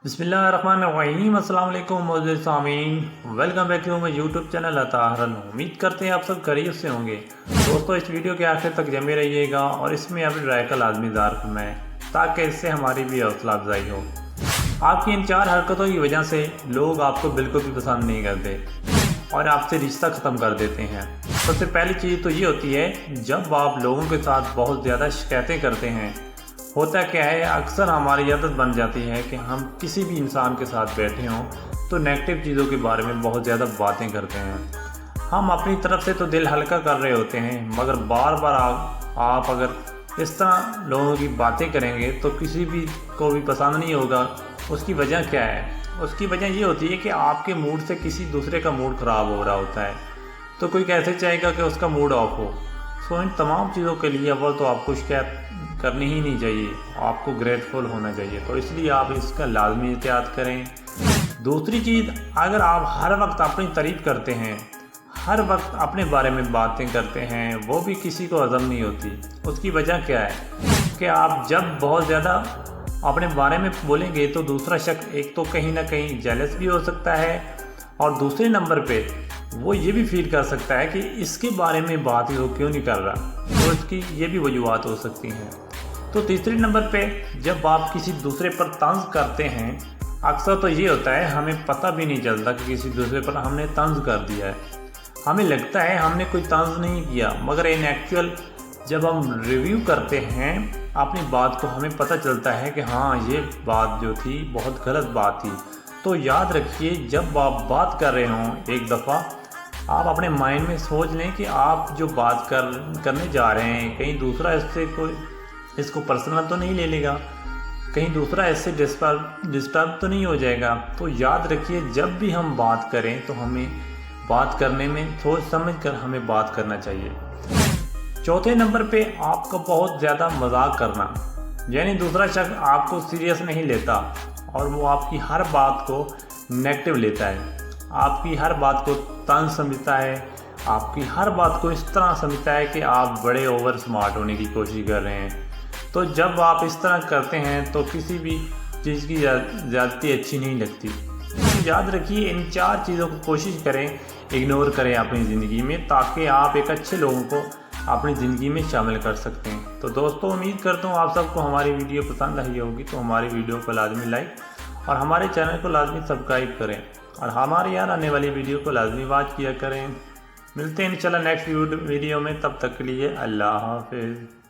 बिस्मिल्लाहिर्रहमानिर्रहीम। अस्सलाम वालेकुम मोअज़्ज़िज़ सामीन, welcome back to my YouTube channel अताहरन। उम्मीद करते हैं आप सब खैरियत से होंगे। दोस्तों, इस वीडियो के आखिर तक जमे रहिएगा और इसमें अपनी राय का लाजमी इज़हार फरमाएं ताकि इससे हमारी भी हौसला अफजाई हो। आपकी इन 4 हरकतों की वजह से लोग आपको बिल्कुल भी पसंद नहीं करते और आपसे रिश्ता ख़त्म कर देते हैं। सबसे पहली चीज़ तो ये होती है, जब आप लोगों के साथ बहुत ज़्यादा शिकायतें करते हैं। होता क्या है, अक्सर हमारी आदत बन जाती है कि हम किसी भी इंसान के साथ बैठे हों तो नेगेटिव चीज़ों के बारे में बहुत ज़्यादा बातें करते हैं। हम अपनी तरफ से तो दिल हल्का कर रहे होते हैं, मगर बार बार आप अगर इस तरह लोगों की बातें करेंगे तो किसी भी को भी पसंद नहीं होगा। उसकी वजह क्या है? उसकी वजह ये होती है कि आपके मूड से किसी दूसरे का मूड ख़राब हो रहा होता है, तो कोई कैसे चाहेगा कि उसका मूड ऑफ हो। सो इन तमाम चीज़ों के लिए अव्वल तो आपको शिकायत करनी ही नहीं चाहिए, आपको ग्रेटफुल होना चाहिए। तो इसलिए आप इसका लाजमी एहतियात करें। दूसरी चीज़, अगर आप हर वक्त अपनी तारीफ़ करते हैं, हर वक्त अपने बारे में बातें करते हैं, वो भी किसी को हज़म नहीं होती। उसकी वजह क्या है कि आप जब बहुत ज़्यादा अपने बारे में बोलेंगे तो दूसरा शख्स एक तो कहीं ना कहीं जेलस भी हो सकता है और दूसरे नंबर पे वो ये भी फील कर सकता है कि इसके बारे में बात ही वो क्यों नहीं कर रहा, तो इसकी ये भी वजूहत हो सकती हैं। तो तीसरे नंबर पे, जब आप किसी दूसरे पर तंज करते हैं, अक्सर तो ये होता है हमें पता भी नहीं चलता कि किसी दूसरे पर हमने तंज कर दिया है। हमें लगता है हमने कोई तंज नहीं किया, मगर इन एक्चुअल जब हम रिव्यू करते हैं अपनी बात को, हमें पता चलता है कि हाँ, ये बात जो थी बहुत गलत बात थी। तो याद रखिए, जब आप बात कर रहे हों एक दफ़ा आप अपने माइंड में सोच लें कि आप जो बात करने जा रहे हैं, कहीं दूसरा इसको पर्सनल तो नहीं ले लेगा, कहीं दूसरा इससे डिस्टर्ब तो नहीं हो जाएगा। तो याद रखिए, जब भी हम बात करें तो हमें बात करने में सोच समझ कर हमें बात करना चाहिए। चौथे नंबर पे, आपका बहुत ज़्यादा मजाक करना, यानी दूसरा शख्स आपको सीरियस नहीं लेता और वो आपकी हर बात को नेगेटिव लेता है, आपकी हर बात को तंज समझता है, आपकी हर बात को इस तरह समझता है कि आप बड़े ओवर स्मार्ट होने की कोशिश कर रहे हैं। तो जब आप इस तरह करते हैं तो किसी भी चीज़ की ज़्यादती अच्छी नहीं लगती। तो याद रखिए, इन 4 चीज़ों को कोशिश करें, इग्नोर करें अपनी ज़िंदगी में, ताकि आप एक अच्छे लोगों को अपनी ज़िंदगी में शामिल कर सकते हैं। तो दोस्तों, उम्मीद करता हूँ आप सबको हमारी वीडियो पसंद आई होगी। तो हमारी वीडियो को लाजमी लाइक और हमारे चैनल को लाजमी सब्सक्राइब करें और हमारे यहाँ आने वाली वीडियो को लाजमी वॉच किया करें। मिलते हैं इंशाल्लाह नेक्स्ट वीडियो में, तब तक के लिए अल्लाह हाफ़िज़।